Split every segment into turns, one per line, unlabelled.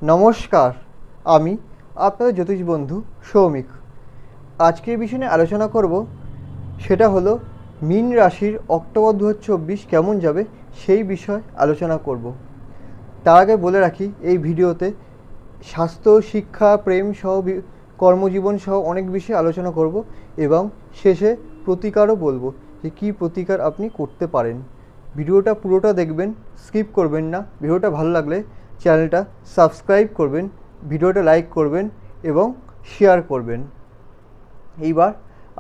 নমস্কার, আমি আপনাদের জ্যোতিষ বন্ধু সৌমিক। আজকের বিষয় নিয়ে আলোচনা করব, সেটা হলো মীন রাশির অক্টোবর 2024 কেমন যাবে সেই বিষয় আলোচনা করব। তার আগে বলে রাখি, এই ভিডিওতে স্বাস্থ্য, শিক্ষা, প্রেম সহ কর্মজীবন সহ অনেক বিষয়ে আলোচনা করব এবং শেষে প্রতিকারও বলবো যে কী প্রতিকার আপনি করতে পারেন। ভিডিওটা পুরোটা দেখবেন, স্কিপ করবেন না। ভিডিওটা ভালো লাগলে চ্যানেলটা সাবস্ক্রাইব করবেন, ভিডিওটা লাইক করবেন এবং শেয়ার করবেন। এইবার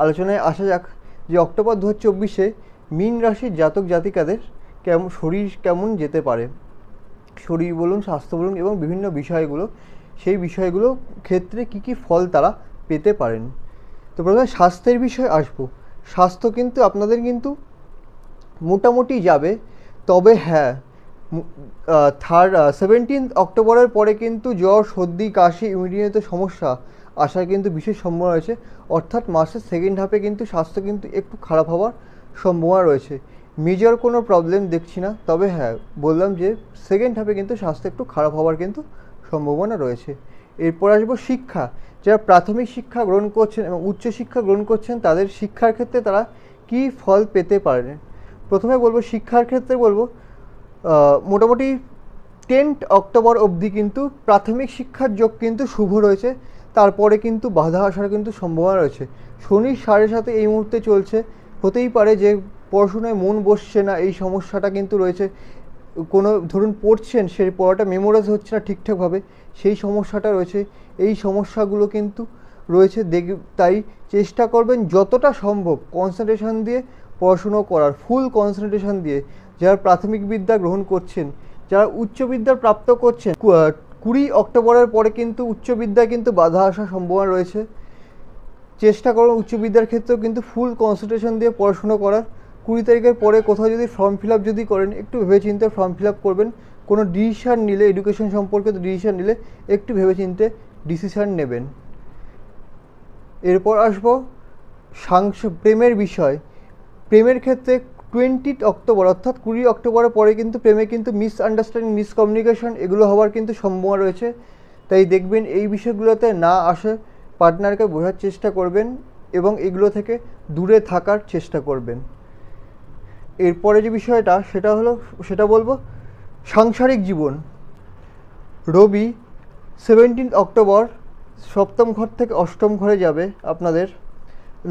আলোচনায় আসা যাক যে অক্টোবর 2024-এ মীন রাশির জাতক জাতিকাদের শরীর কেমন যেতে পারে। শরীর বলুন, স্বাস্থ্য বলুন এবং বিভিন্ন বিষয়গুলো, সেই বিষয়গুলো ক্ষেত্রে কী কী ফল তারা পেতে পারেন। তো প্রথমে স্বাস্থ্যের বিষয়ে আসবো। স্বাস্থ্য কিন্তু আপনাদের কিন্তু মোটামুটি যাবে, তবে হ্যাঁ, 17 অক্টোবরের পরে কিন্তু জ্বর, সর্দি, কাশি, ইমিউনিটিতে সমস্যা আসার কিন্তু বিশেষ সম্ভাবনা রয়েছে। অর্থাৎ মাসের সেকেন্ড হাফে কিন্তু স্বাস্থ্য কিন্তু একটু খারাপ হওয়ার সম্ভাবনা রয়েছে। মেজর কোনো প্রবলেম দেখছি না, তবে হ্যাঁ বললাম যে সেকেন্ড হাফে কিন্তু স্বাস্থ্য একটু খারাপ হওয়ার কিন্তু সম্ভাবনা রয়েছে। এরপর আসবো শিক্ষা। যারা প্রাথমিক শিক্ষা গ্রহণ করছেন এবং উচ্চশিক্ষা গ্রহণ করছেন, তাদের শিক্ষার ক্ষেত্রে তারা কী ফল পেতে পারেন। প্রথমে বলবো শিক্ষার ক্ষেত্রে বলবো মোটামুটি 10 অক্টোবর অবধি কিন্তু প্রাথমিক শিক্ষার যোগ কিন্তু শুভ রয়েছে। তারপরে কিন্তু বাধা আসার কিন্তু সম্ভাবনা রয়েছে। শনির 7.5 এই মুহূর্তে চলছে। হতেই পারে যে পড়াশোনায় মন বসছে না, এই সমস্যাটা কিন্তু রয়েছে। কোনো ধরুন পড়ছেন, সেই পড়াটা মেমোরাইজ হচ্ছে না ঠিকঠাকভাবে, সেই সমস্যাটা রয়েছে। এই সমস্যাগুলো কিন্তু রয়েছে। তাই চেষ্টা করবেন যতটা সম্ভব কনসেন্ট্রেশন দিয়ে পড়াশুনো করার, ফুল কনসেন্ট্রেশন দিয়ে। যারা প্রাথমিক বিদ্যা গ্রহণ করছেন, যারা উচ্চ বিদ্যা প্রাপ্ত করছেন, 20 অক্টোবরের পরে কিন্তু উচ্চ বিদ্যায় কিন্তু বাধা আসার সম্ভাবনা রয়েছে। চেষ্টা করুন উচ্চ বিদ্যার ক্ষেত্রেও কিন্তু ফুল কনসেন্ট্রেশন দিয়ে পড়াশুনো করার। 20 তারিখের পরে কোথাও যদি ফর্ম ফিল আপ যদি করেন, একটু ভেবেচিন্তে ফর্ম ফিল আপ করবেন। কোনো ডিসিশান নিলে, এডুকেশন সম্পর্কিত ডিসিশান নিলে একটু ভেবেচিন্তে ডিসিশান নেবেন। এরপর আসবো প্রেমের বিষয়। প্রেমের ক্ষেত্রে 20 অক্টোবর অর্থাৎ 20 অক্টোবরের পরে কিন্তু প্রেমে কিন্তু মিসআন্ডারস্ট্যান্ডিং, মিসকমিউনিকেশন এগুলো হওয়ার কিন্তু সম্ভাবনা রয়েছে। তাই দেখবেন এই বিষয়গুলোতে না আসে, পার্টনারকে বোঝার চেষ্টা করবেন এবং এগুলো থেকে দূরে থাকার চেষ্টা করবেন। এরপরে যে বিষয়টা সেটা বলবো সাংসারিক জীবন। রবি 17 অক্টোবর সপ্তম ঘর থেকে অষ্টম ঘরে যাবে আপনাদের,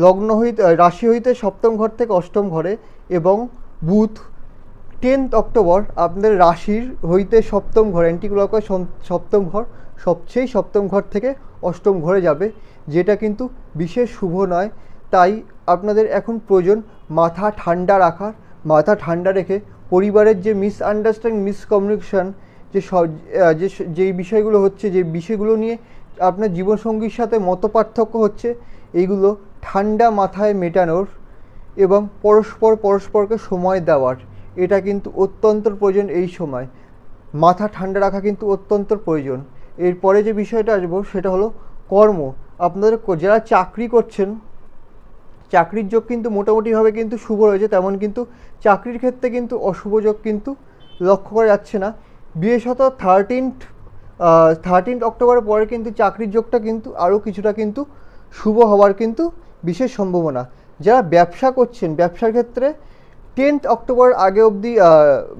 লগ্ন হইতে রাশি হইতে সপ্তম ঘর থেকে অষ্টম ঘরে। এবং বুধ 10 অক্টোবর আপনাদের রাশির হইতে সপ্তম ঘর, অ্যান্টিক্লকওয়াইজ সপ্তম ঘর, সবচেয়ে সপ্তম ঘর থেকে অষ্টম ঘরে যাবে, যেটা কিন্তু বিশেষ শুভ নয়। তাই আপনাদের এখন প্রয়োজন মাথা ঠান্ডা রাখার। মাথা ঠান্ডা রেখে পরিবারের যে মিসআন্ডারস্ট্যান্ডিং, মিসকমিউনিকেশন, যেই বিষয়গুলো হচ্ছে, যে বিষয়গুলো নিয়ে আপনার জীবনসঙ্গীর সাথে মতপার্থক্য হচ্ছে, এইগুলো ঠান্ডা মাথায় মেটানোর এবং পরস্পরকে সময় দেওয়ার, এটা কিন্তু অত্যন্ত প্রয়োজন। এই সময় মাথা ঠান্ডা রাখা কিন্তু অত্যন্ত প্রয়োজন। এরপরে যে বিষয়টা আসবো সেটা হলো কর্ম। আপনাদের যারা চাকরি করছেন, চাকরির যোগ কিন্তু মোটামুটিভাবে কিন্তু শুভ রয়েছে, তেমন কিন্তু চাকরির ক্ষেত্রে কিন্তু অশুভ যোগ কিন্তু লক্ষ্য করা যাচ্ছে না। বিশেষত 13 অক্টোবরের পরে কিন্তু চাকরির যোগটা কিন্তু আরও কিছুটা কিন্তু শুভ হওয়ার কিন্তু বিশেষ সম্ভাবনা। যারা ব্যবসা করছেন, ব্যবসার ক্ষেত্রে 10 অক্টোবর আগে অবধি,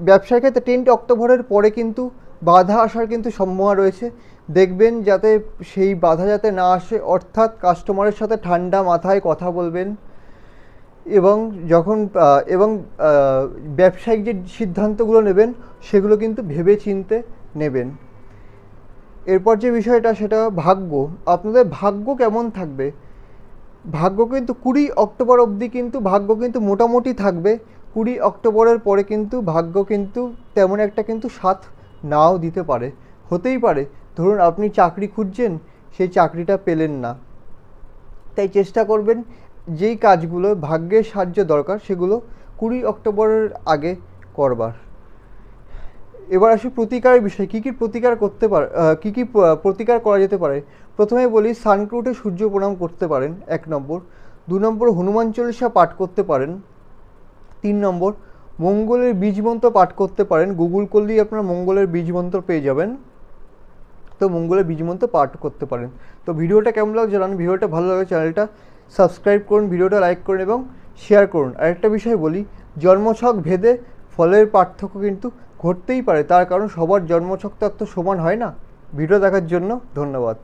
ব্যবসার ক্ষেত্রে 10 অক্টোবরের পরে কিন্তু বাধা আসার কিন্তু সম্ভাবনা রয়েছে। দেখবেন যাতে সেই বাধা যাতে না আসে, অর্থাৎ কাস্টমারের সাথে ঠান্ডা মাথায় কথা বলবেন এবং এবং ব্যবসায়িক যে সিদ্ধান্তগুলো নেবেন সেগুলো কিন্তু ভেবে চিন্তে নেবেন। এরপর যে বিষয়টা সেটা ভাগ্য। আপনাদের ভাগ্য কেমন থাকবে। ভাগ্য কিন্তু 20 অক্টোবর অবধি কিন্তু ভাগ্য কিন্তু মোটামুটি থাকবে। 20 অক্টোবরের পরে কিন্তু ভাগ্য কিন্তু তেমন একটা কিন্তু সাথ নাও দিতে পারে। হতেই পারে ধরুন আপনি চাকরি খুঁজছেন, সেই চাকরিটা পেলেন না। তাই চেষ্টা করবেন যেই কাজগুলো ভাগ্যের সাহায্য দরকার সেগুলো 20 অক্টোবরের আগে করবার। এবার আসি প্রতিকারের বিষয়। কী কী প্রতিকার করতে পারে, কী কী প্রতিকার করা যেতে পারে। প্রথমে বলি সানকে উঠে সূর্য প্রণাম করতে পারেন, 1 নম্বর। 2 নম্বর হনুমান চল্লিশা পাঠ করতে পারেন। 3 নম্বর মঙ্গলের বীজ মন্ত্র পাঠ করতে পারেন। গুগল করলেই আপনারা মঙ্গলের বীজ মন্ত্র পেয়ে যাবেন। তো মঙ্গলের বীজমন্ত্র পাঠ করতে পারেন। তো ভিডিওটা কেমন লাগছে জানান, ভিডিওটা ভালো লাগলে চ্যানেলটা সাবস্ক্রাইব করুন, ভিডিওটা লাইক করুন এবং শেয়ার করুন। আরেকটা বিষয় বলি, জন্মছক ভেদে ফলের পার্থক্য কিন্তু ঘটতেই পারে, তার কারণ সবার জন্মছক তো সমান হয় না। ভিডিও দেখার জন্য ধন্যবাদ।